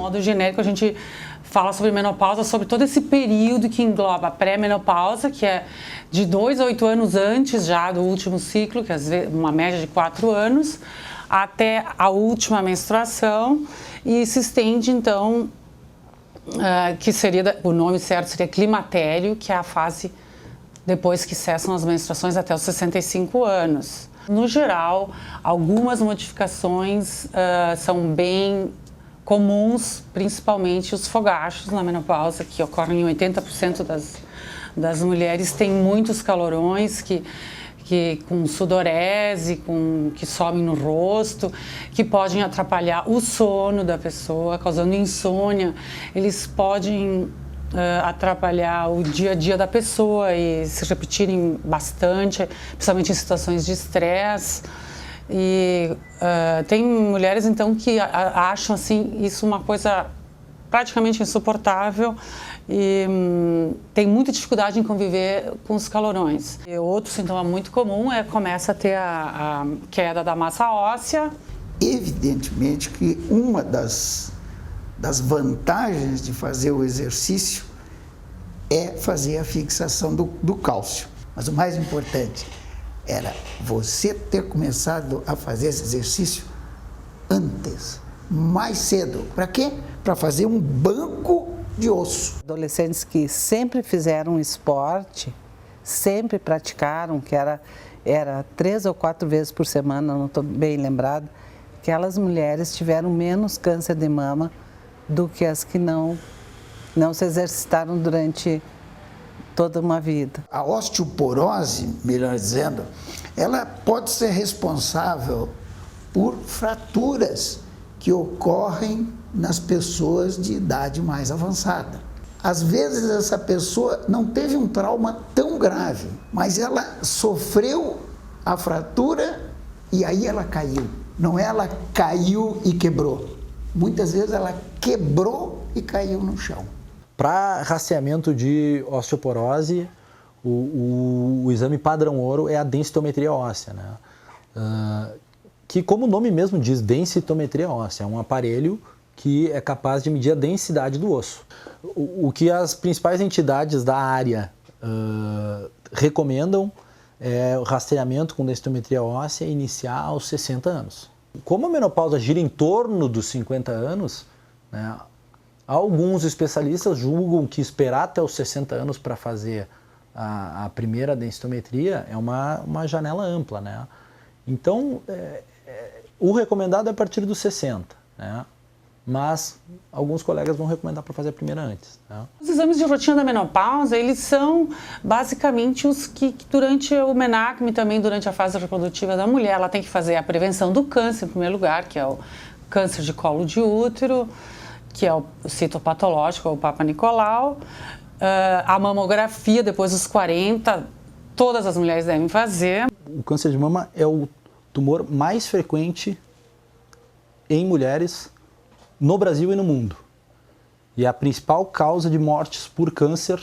modo genérico, a gente fala sobre menopausa, sobre todo esse período que engloba a pré-menopausa, que é de 2 a 8 anos antes já do último ciclo, que às vezes uma média de 4 anos, até a última menstruação, e se estende então, que seria, o nome certo seria climatério, que é a fase depois que cessam as menstruações até os 65 anos. No geral, algumas modificações são bem comuns, principalmente os fogachos na menopausa, que ocorrem em 80% das mulheres, tem muitos calorões que com sudorese, que sobem no rosto, que podem atrapalhar o sono da pessoa, causando insônia. Eles podem atrapalhar o dia a dia da pessoa e se repetirem bastante, principalmente em situações de estresse. E tem mulheres, então, que acham assim, isso uma coisa praticamente insuportável e tem muita dificuldade em conviver com os calorões. E outro sintoma muito comum começa a ter a queda da massa óssea. Evidentemente que uma das vantagens de fazer o exercício é fazer a fixação do cálcio. Mas o mais importante era você ter começado a fazer esse exercício antes, mais cedo. Para quê? Para fazer um banco de osso. Adolescentes que sempre fizeram esporte, sempre praticaram, que era 3 ou 4 vezes por semana, não estou bem lembrada, aquelas mulheres tiveram menos câncer de mama do que as que não se exercitaram durante toda uma vida. A osteoporose, melhor dizendo, ela pode ser responsável por fraturas que ocorrem nas pessoas de idade mais avançada. Às vezes essa pessoa não teve um trauma tão grave, mas ela sofreu a fratura e aí ela caiu. Não é ela caiu e quebrou. Muitas vezes ela quebrou e caiu no chão. Para rastreamento de osteoporose, o exame padrão ouro é a densitometria óssea, né? Que, como o nome mesmo diz, densitometria óssea, é um aparelho que é capaz de medir a densidade do osso. O que as principais entidades da área recomendam é o rastreamento com densitometria óssea iniciar aos 60 anos. Como a menopausa gira em torno dos 50 anos, né, alguns especialistas julgam que esperar até os 60 anos para fazer a primeira densitometria é uma janela ampla, né? Então, o recomendado é a partir dos 60, né? Mas alguns colegas vão recomendar para fazer a primeira antes, né? Os exames de rotina da menopausa, eles são basicamente os que durante o menarcme, também durante a fase reprodutiva da mulher, ela tem que fazer a prevenção do câncer, em primeiro lugar, que é o câncer de colo de útero, que é o citopatológico, ou o Papa Nicolau, a mamografia depois dos 40, todas as mulheres devem fazer. O câncer de mama é o tumor mais frequente em mulheres no Brasil e no mundo. E é a principal causa de mortes por câncer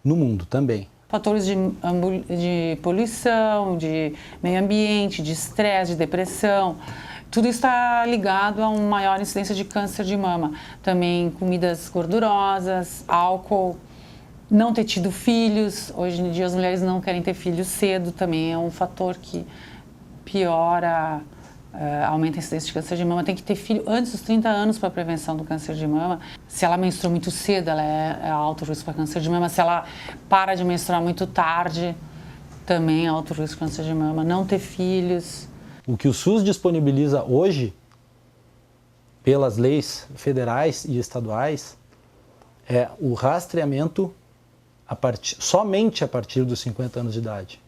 no mundo também. Fatores de poluição, de meio ambiente, de estresse, de depressão, tudo isso está ligado a uma maior incidência de câncer de mama. Também comidas gordurosas, álcool, não ter tido filhos. Hoje em dia as mulheres não querem ter filhos cedo, também é um fator que piora, aumenta a incidência de câncer de mama. Tem que ter filho antes dos 30 anos para a prevenção do câncer de mama. Se ela menstrua muito cedo, ela é alto risco para câncer de mama. Se ela para de menstruar muito tarde, também é alto risco para câncer de mama. Não ter filhos. O que o SUS disponibiliza hoje, pelas leis federais e estaduais, é o rastreamento somente a partir dos 50 anos de idade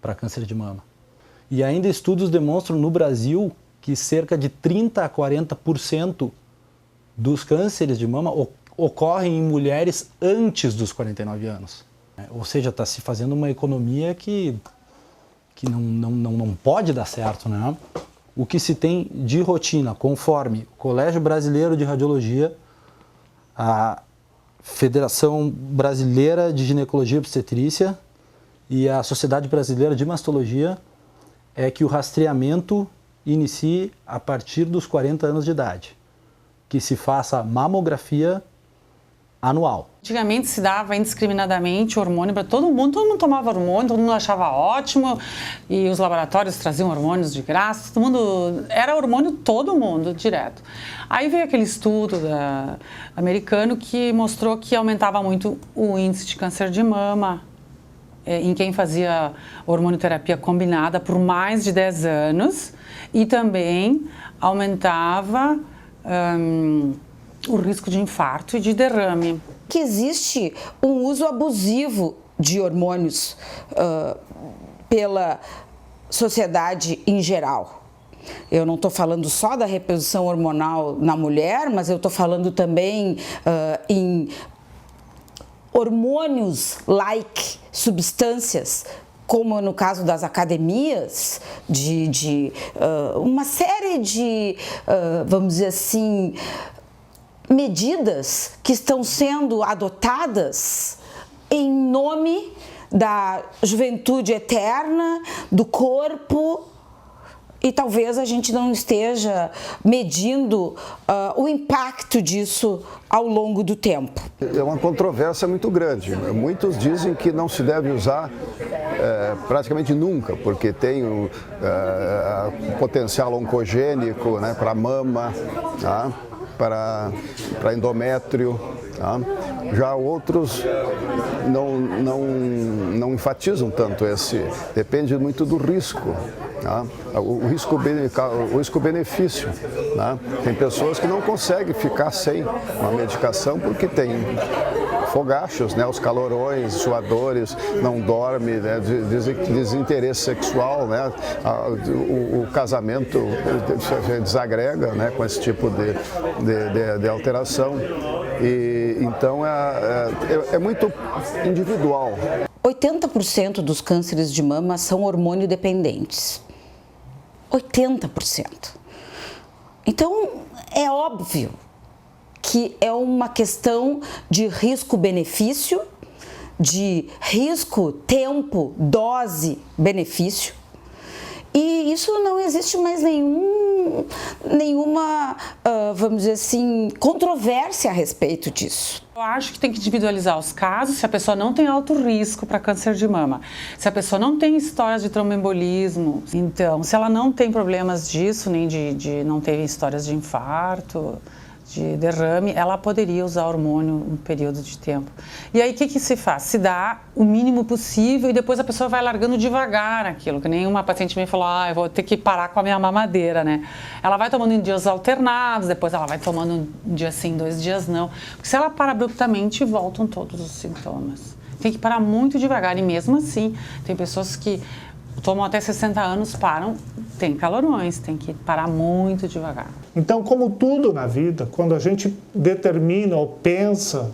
para câncer de mama. E ainda estudos demonstram no Brasil que cerca de 30% a 40% dos cânceres de mama ocorrem em mulheres antes dos 49 anos. Ou seja, está se fazendo uma economia que não pode dar certo, né? O que se tem de rotina, conforme o Colégio Brasileiro de Radiologia, a Federação Brasileira de Ginecologia e Obstetrícia e a Sociedade Brasileira de Mastologia, é que o rastreamento inicie a partir dos 40 anos de idade. que se faça mamografia anual. Antigamente se dava indiscriminadamente hormônio para todo mundo tomava hormônio, todo mundo achava ótimo, e os laboratórios traziam hormônios de graça, todo mundo, era hormônio todo mundo, direto. Aí veio aquele estudo americano que mostrou que aumentava muito o índice de câncer de mama em quem fazia hormonioterapia combinada por mais de 10 anos, e também aumentava o risco de infarto e de derrame. Que existe um uso abusivo de hormônios pela sociedade em geral. Eu não estou falando só da reposição hormonal na mulher, mas eu estou falando também em hormônios-like substâncias, como no caso das academias, uma série de, vamos dizer assim, medidas que estão sendo adotadas em nome da juventude eterna, do corpo, e talvez a gente não esteja medindo o impacto disso ao longo do tempo. É uma controvérsia muito grande. Muitos dizem que não se deve usar praticamente nunca, porque tem um potencial oncogênico, né, para mama, tá? Para endométrio, tá? Já outros não enfatizam tanto esse, depende muito do risco, tá? O risco-benefício, tá? Tem pessoas que não conseguem ficar sem uma medicação porque tem fogachos, né, os calorões, suadores, não dorme, né, desinteresse sexual, né, o casamento desagrega, né, com esse tipo de alteração. E então é muito individual. 80% dos cânceres de mama são hormônio dependentes. 80%. Então, é óbvio que é uma questão de risco-benefício, de risco, tempo, dose, benefício. E isso não existe mais nenhuma, vamos dizer assim, controvérsia a respeito disso. Eu acho que tem que individualizar os casos, se a pessoa não tem alto risco para câncer de mama, se a pessoa não tem histórias de tromboembolismo, então, se ela não tem problemas disso, nem de não ter histórias de infarto, de derrame, ela poderia usar hormônio um período de tempo. E aí o que se faz? Se dá o mínimo possível e depois a pessoa vai largando devagar aquilo, que nem uma paciente me falou, eu vou ter que parar com a minha mamadeira, né? Ela vai tomando em dias alternados, depois ela vai tomando um dia sim, 2 dias não. Porque se ela para abruptamente, voltam todos os sintomas. Tem que parar muito devagar e mesmo assim, tem pessoas que tomam até 60 anos, param, tem calorões, tem que parar muito devagar. Então, como tudo na vida, quando a gente determina ou pensa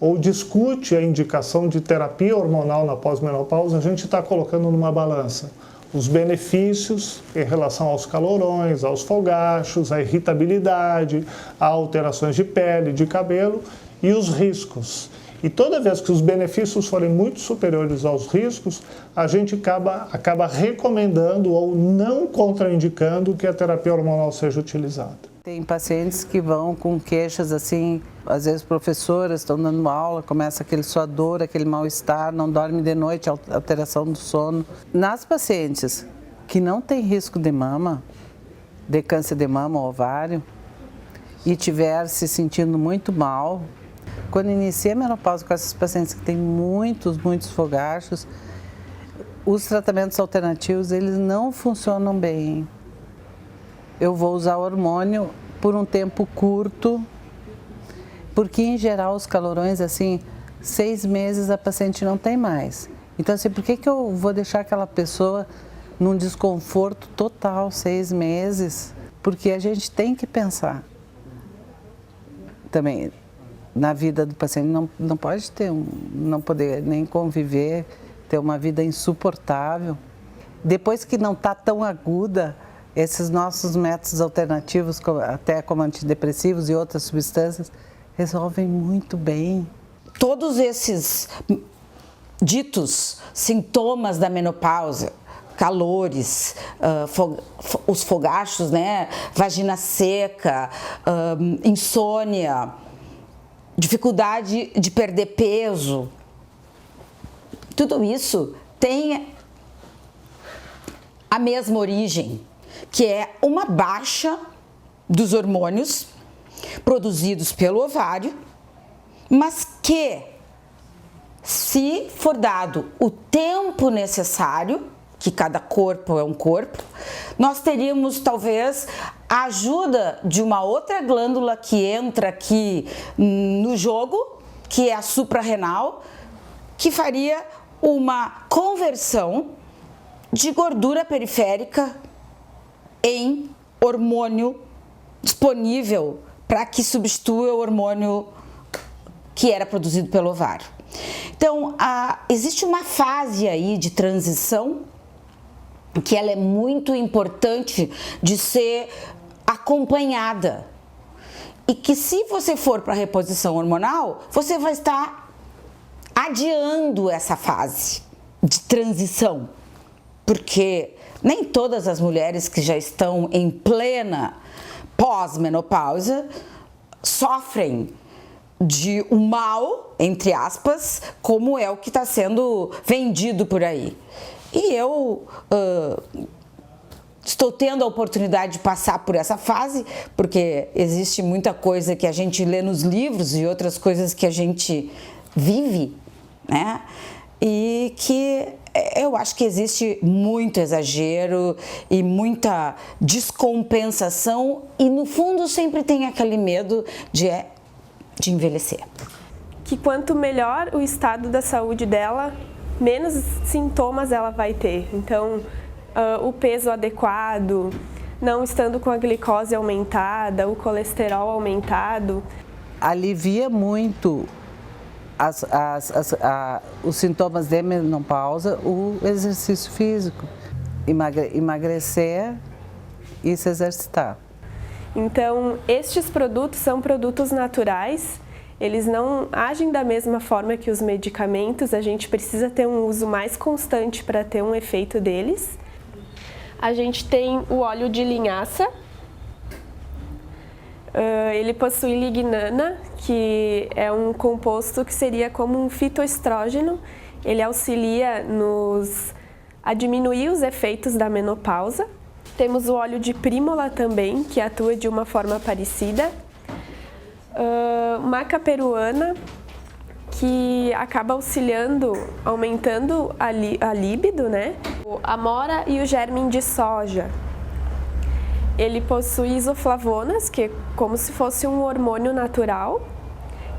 ou discute a indicação de terapia hormonal na pós-menopausa, a gente está colocando numa balança os benefícios em relação aos calorões, aos fogachos, à irritabilidade, a alterações de pele, de cabelo e os riscos. E toda vez que os benefícios forem muito superiores aos riscos, a gente acaba recomendando ou não contraindicando que a terapia hormonal seja utilizada. Tem pacientes que vão com queixas assim, às vezes professoras estão dando aula, começa aquele suador, aquele mal-estar, não dorme de noite, alteração do sono. Nas pacientes que não têm risco de mama, de câncer de mama ou ovário, e estiver se sentindo muito mal, quando inicia a menopausa com essas pacientes que têm muitos fogachos, os tratamentos alternativos, eles não funcionam bem. Eu vou usar hormônio por um tempo curto, porque em geral os calorões, assim, 6 meses a paciente não tem mais. Então, assim, por que eu vou deixar aquela pessoa num desconforto total 6 meses? Porque a gente tem que pensar também na vida do paciente, não pode não poder nem conviver, ter uma vida insuportável. Depois que não está tão aguda, esses nossos métodos alternativos, até como antidepressivos e outras substâncias, resolvem muito bem. Todos esses ditos sintomas da menopausa, calores, os fogachos, né? Vagina seca, insônia, dificuldade de perder peso. Tudo isso tem a mesma origem, que é uma baixa dos hormônios produzidos pelo ovário, mas que, se for dado o tempo necessário, que cada corpo é um corpo, nós teríamos talvez a ajuda de uma outra glândula que entra aqui no jogo, que é a suprarrenal, que faria uma conversão de gordura periférica em hormônio disponível para que substitua o hormônio que era produzido pelo ovário. Então, existe uma fase aí de transição que ela é muito importante de ser acompanhada. E que se você for para a reposição hormonal, você vai estar adiando essa fase de transição. Porque nem todas as mulheres que já estão em plena pós-menopausa sofrem de um mal, entre aspas, como é o que está sendo vendido por aí. E eu estou tendo a oportunidade de passar por essa fase, porque existe muita coisa que a gente lê nos livros e outras coisas que a gente vive, né? E que eu acho que existe muito exagero e muita descompensação e no fundo sempre tem aquele medo de envelhecer. Que quanto melhor o estado da saúde dela, menos sintomas ela vai ter. Então, o peso adequado, não estando com a glicose aumentada, o colesterol aumentado. Alivia muito os sintomas de menopausa, o exercício físico, emagrecer e se exercitar. Então, estes produtos são produtos naturais, eles não agem da mesma forma que os medicamentos, a gente precisa ter um uso mais constante para ter um efeito deles. A gente tem o óleo de linhaça. Ele possui lignana, que é um composto que seria como um fitoestrógeno. Ele auxilia a diminuir os efeitos da menopausa. Temos o óleo de prímula também, que atua de uma forma parecida. Maca peruana, que acaba auxiliando, aumentando a libido, né? A amora e o germe de soja. Ele possui isoflavonas, que é como se fosse um hormônio natural,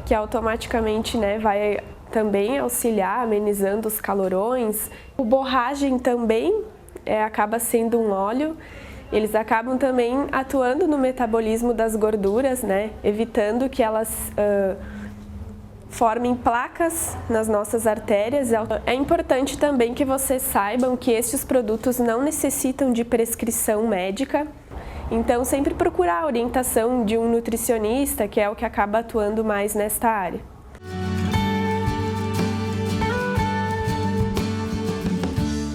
que automaticamente, né, vai também auxiliar, amenizando os calorões. O borragem também acaba sendo um óleo. Eles acabam também atuando no metabolismo das gorduras, né, evitando que elas formem placas nas nossas artérias. É importante também que vocês saibam que estes produtos não necessitam de prescrição médica. Então, sempre procurar a orientação de um nutricionista, que é o que acaba atuando mais nesta área.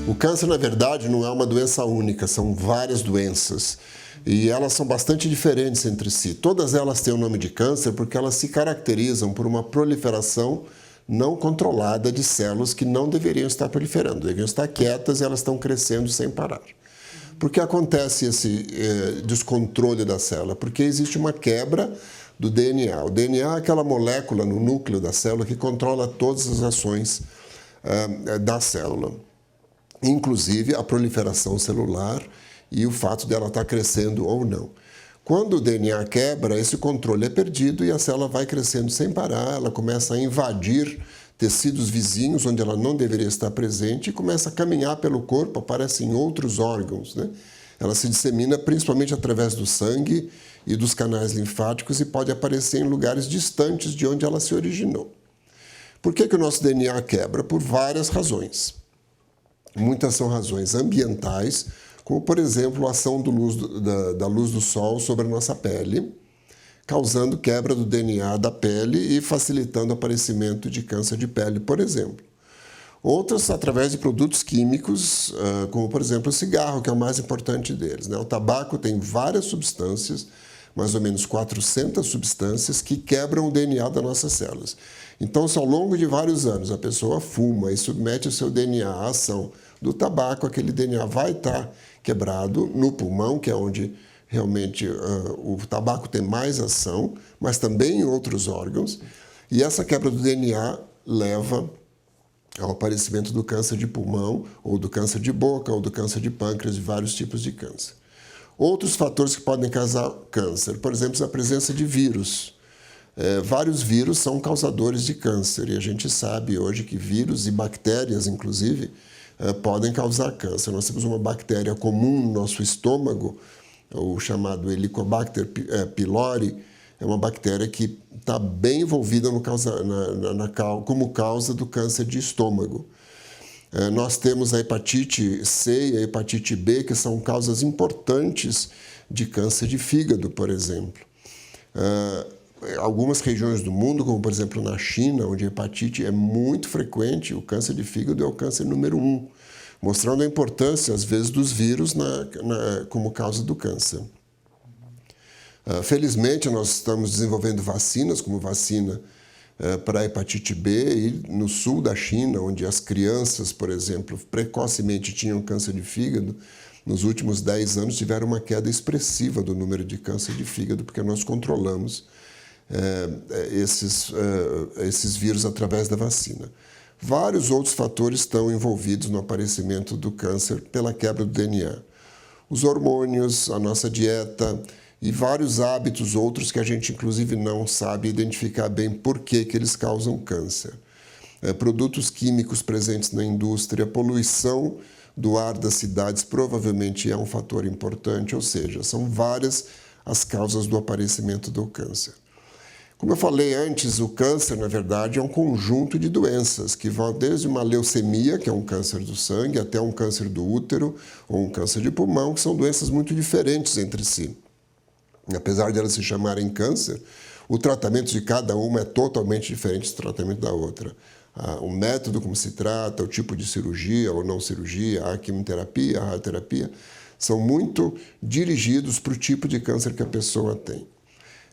O câncer, na verdade, não é uma doença única, são várias doenças. E elas são bastante diferentes entre si. Todas elas têm o nome de câncer porque elas se caracterizam por uma proliferação não controlada de células que não deveriam estar proliferando, deveriam estar quietas e elas estão crescendo sem parar. Por que acontece esse descontrole da célula? Porque existe uma quebra do DNA. O DNA é aquela molécula no núcleo da célula que controla todas as ações da célula, inclusive a proliferação celular e o fato dela estar crescendo ou não. Quando o DNA quebra, esse controle é perdido e a célula vai crescendo sem parar, ela começa a invadir tecidos vizinhos onde ela não deveria estar presente e começa a caminhar pelo corpo, aparece em outros órgãos, né? Ela se dissemina principalmente através do sangue e dos canais linfáticos e pode aparecer em lugares distantes de onde ela se originou. Por que o nosso DNA quebra? Por várias razões. Muitas são razões ambientais, como, por exemplo, a ação da luz do sol sobre a nossa pele, causando quebra do DNA da pele e facilitando o aparecimento de câncer de pele, por exemplo. Outras através de produtos químicos, como por exemplo o cigarro, que é o mais importante deles, né? O tabaco tem várias substâncias, mais ou menos 400 substâncias, que quebram o DNA das nossas células. Então, se ao longo de vários anos a pessoa fuma e submete o seu DNA à ação do tabaco, aquele DNA vai estar quebrado no pulmão, que é onde realmente o tabaco tem mais ação, mas também em outros órgãos, e essa quebra do DNA leva ao aparecimento do câncer de pulmão, ou do câncer de boca, ou do câncer de pâncreas, de vários tipos de câncer. Outros fatores que podem causar câncer, por exemplo, a presença de vírus. Vários vírus são causadores de câncer, e a gente sabe hoje que vírus e bactérias, inclusive, podem causar câncer. Nós temos uma bactéria comum no nosso estômago, o chamado Helicobacter pylori, é uma bactéria que está bem envolvida como causa do câncer de estômago. Nós temos a hepatite C e a hepatite B, que são causas importantes de câncer de fígado, por exemplo. Algumas regiões do mundo, como por exemplo na China, onde a hepatite é muito frequente, o câncer de fígado é o câncer número 1, mostrando a importância, às vezes, dos vírus como causa do câncer. Felizmente, nós estamos desenvolvendo vacinas, como vacina para a hepatite B, e no sul da China, onde as crianças, por exemplo, precocemente tinham câncer de fígado, nos últimos 10 anos tiveram uma queda expressiva do número de câncer de fígado, porque nós controlamos esses vírus através da vacina. Vários outros fatores estão envolvidos no aparecimento do câncer pela quebra do DNA. Os hormônios, a nossa dieta e vários hábitos outros que a gente, inclusive, não sabe identificar bem por que eles causam câncer. Produtos químicos presentes na indústria, poluição do ar das cidades provavelmente é um fator importante, ou seja, são várias as causas do aparecimento do câncer. Como eu falei antes, o câncer, na verdade, é um conjunto de doenças que vão desde uma leucemia, que é um câncer do sangue, até um câncer do útero ou um câncer de pulmão, que são doenças muito diferentes entre si. Apesar de elas se chamarem câncer, o tratamento de cada uma é totalmente diferente do tratamento da outra. O método como se trata, o tipo de cirurgia ou não cirurgia, a quimioterapia, a radioterapia, são muito dirigidos para o tipo de câncer que a pessoa tem.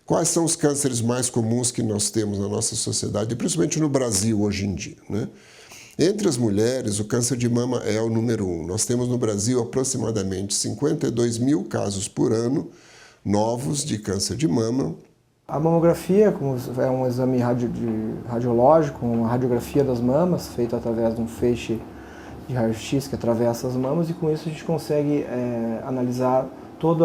Quais são os cânceres mais comuns que nós temos na nossa sociedade, principalmente no Brasil hoje em dia, né? Entre as mulheres, o câncer de mama é o número 1. Nós temos no Brasil aproximadamente 52 mil casos por ano novos de câncer de mama. A mamografia, como é um exame radiológico, uma radiografia das mamas, feita através de um feixe de raio-x que atravessa as mamas, e com isso a gente consegue analisar todo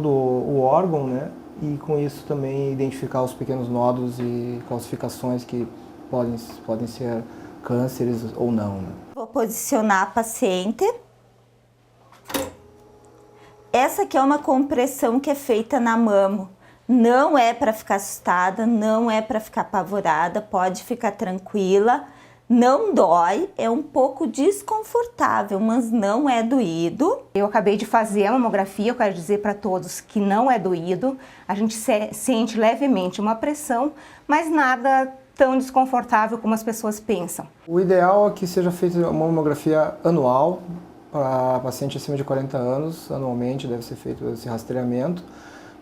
o órgão, né? E com isso também identificar os pequenos nódulos e calcificações que podem ser cânceres ou não, né? Vou posicionar a paciente. Essa aqui é uma compressão que é feita na mama. Não é para ficar assustada, não é para ficar apavorada, pode ficar tranquila. Não dói, é um pouco desconfortável, mas não é doído. Eu acabei de fazer a mamografia, eu quero dizer para todos que não é doído. A gente sente levemente uma pressão, mas nada tão desconfortável como as pessoas pensam. O ideal é que seja feita uma mamografia anual para paciente acima de 40 anos. Anualmente deve ser feito esse rastreamento.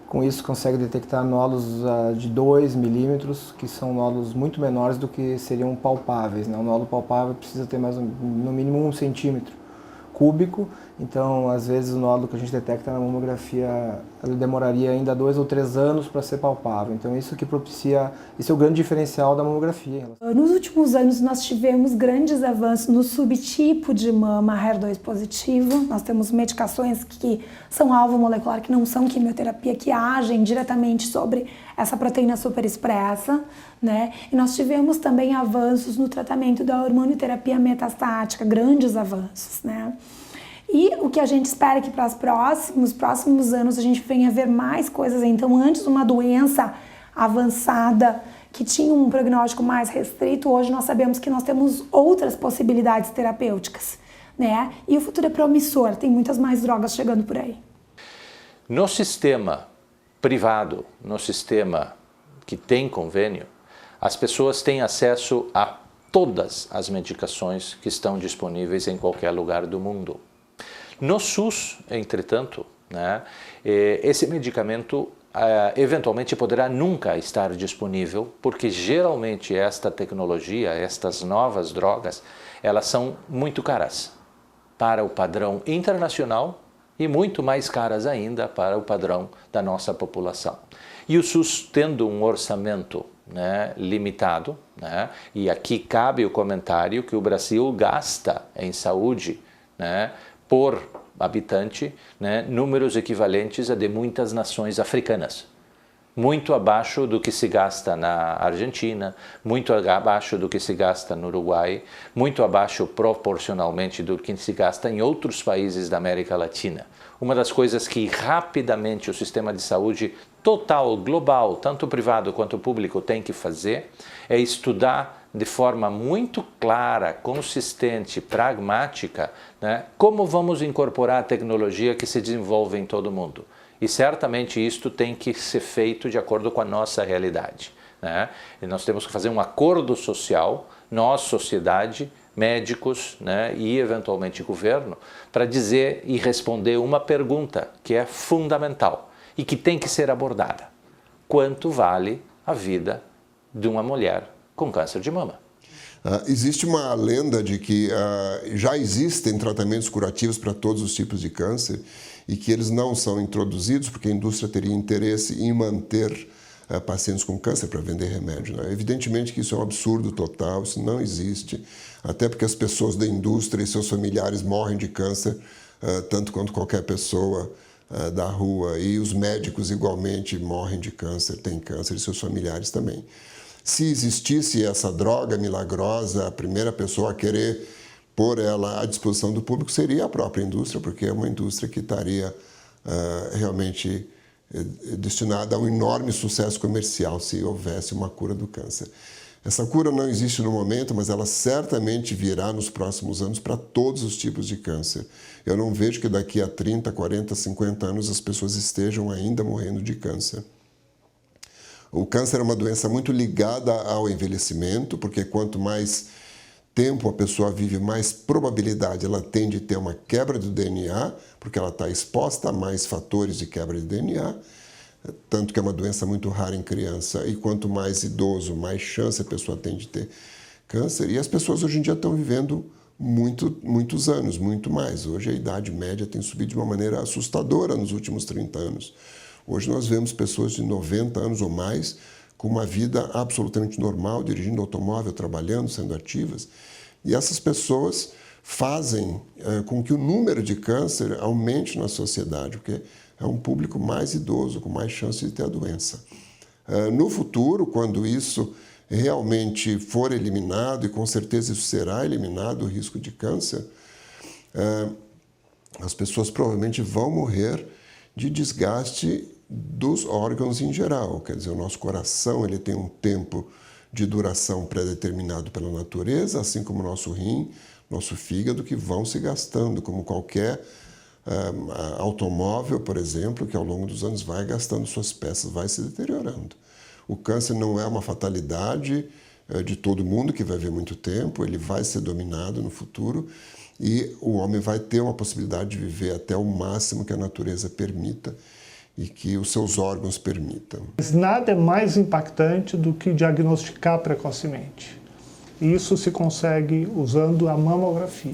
Com isso consegue detectar nódulos de 2 milímetros, que são nódulos muito menores do que seriam palpáveis, né? Um nódulo palpável precisa ter no mínimo 1 centímetro cúbico, então às vezes o nódulo que a gente detecta na mamografia ele demoraria ainda 2 ou 3 anos para ser palpável. Então isso que propicia, esse é o grande diferencial da mamografia. Nos últimos anos nós tivemos grandes avanços no subtipo de mama HER2 positivo. Nós temos medicações que são alvo molecular, que não são quimioterapia, que agem diretamente sobre essa proteína superexpressa, né? E nós tivemos também avanços no tratamento da hormonioterapia metastática, grandes avanços, né? E o que a gente espera é que para os próximos anos a gente venha ver mais coisas. Então, antes uma doença avançada que tinha um prognóstico mais restrito, hoje nós sabemos que nós temos outras possibilidades terapêuticas, né? E o futuro é promissor, tem muitas mais drogas chegando por aí. No sistema privado, no sistema que tem convênio, as pessoas têm acesso a todas as medicações que estão disponíveis em qualquer lugar do mundo. No SUS, entretanto, né, esse medicamento eventualmente poderá nunca estar disponível, porque geralmente esta tecnologia, estas novas drogas, elas são muito caras para o padrão internacional e muito mais caras ainda para o padrão da nossa população. E o SUS, tendo um orçamento, né, limitado, né, e aqui cabe o comentário que o Brasil gasta em saúde, né, por habitante, né, números equivalentes a de muitas nações africanas. Muito abaixo do que se gasta na Argentina, muito abaixo do que se gasta no Uruguai, muito abaixo proporcionalmente do que se gasta em outros países da América Latina. Uma das coisas que rapidamente o sistema de saúde total, global, tanto privado quanto público, tem que fazer é estudar de forma muito clara, consistente, pragmática, né, como vamos incorporar a tecnologia que se desenvolve em todo o mundo. E certamente isto tem que ser feito de acordo com a nossa realidade, né? E nós temos que fazer um acordo social, nós, sociedade, médicos, né, e eventualmente governo, para dizer e responder uma pergunta que é fundamental e que tem que ser abordada. Quanto vale a vida de uma mulher com câncer de mama? Existe uma lenda de que já existem tratamentos curativos para todos os tipos de câncer e que eles não são introduzidos porque a indústria teria interesse em manter pacientes com câncer para vender remédio, né? Evidentemente que isso é um absurdo total, isso não existe, até porque as pessoas da indústria e seus familiares morrem de câncer, tanto quanto qualquer pessoa da rua, e os médicos igualmente morrem de câncer, têm câncer e seus familiares também. Se existisse essa droga milagrosa, a primeira pessoa a querer pôr ela à disposição do público seria a própria indústria, porque é uma indústria que estaria realmente destinada a um enorme sucesso comercial se houvesse uma cura do câncer. Essa cura não existe no momento, mas ela certamente virá nos próximos anos para todos os tipos de câncer. Eu não vejo que daqui a 30, 40, 50 anos as pessoas estejam ainda morrendo de câncer. O câncer é uma doença muito ligada ao envelhecimento, porque quanto mais tempo a pessoa vive, mais probabilidade ela tem de ter uma quebra do DNA, porque ela está exposta a mais fatores de quebra de DNA, tanto que é uma doença muito rara em criança, e quanto mais idoso, mais chance a pessoa tem de ter câncer. E as pessoas hoje em dia estão vivendo muitos anos, muito mais. Hoje a idade média tem subido de uma maneira assustadora nos últimos 30 anos. Hoje nós vemos pessoas de 90 anos ou mais com uma vida absolutamente normal, dirigindo automóvel, trabalhando, sendo ativas. E essas pessoas fazem com que o número de câncer aumente na sociedade, porque é um público mais idoso, com mais chance de ter a doença. No futuro, quando isso realmente for eliminado, e com certeza isso será eliminado, o risco de câncer, as pessoas provavelmente vão morrer de desgaste dos órgãos em geral. Quer dizer, o nosso coração ele tem um tempo de duração pré-determinado pela natureza, assim como o nosso rim, nosso fígado, que vão se gastando, como qualquer automóvel, por exemplo, que ao longo dos anos vai gastando suas peças, vai se deteriorando. O câncer não é uma fatalidade de todo mundo que vai ver muito tempo, ele vai ser dominado no futuro e o homem vai ter uma possibilidade de viver até o máximo que a natureza permita e que os seus órgãos permitam. Mas nada é mais impactante do que diagnosticar precocemente. E isso se consegue usando a mamografia.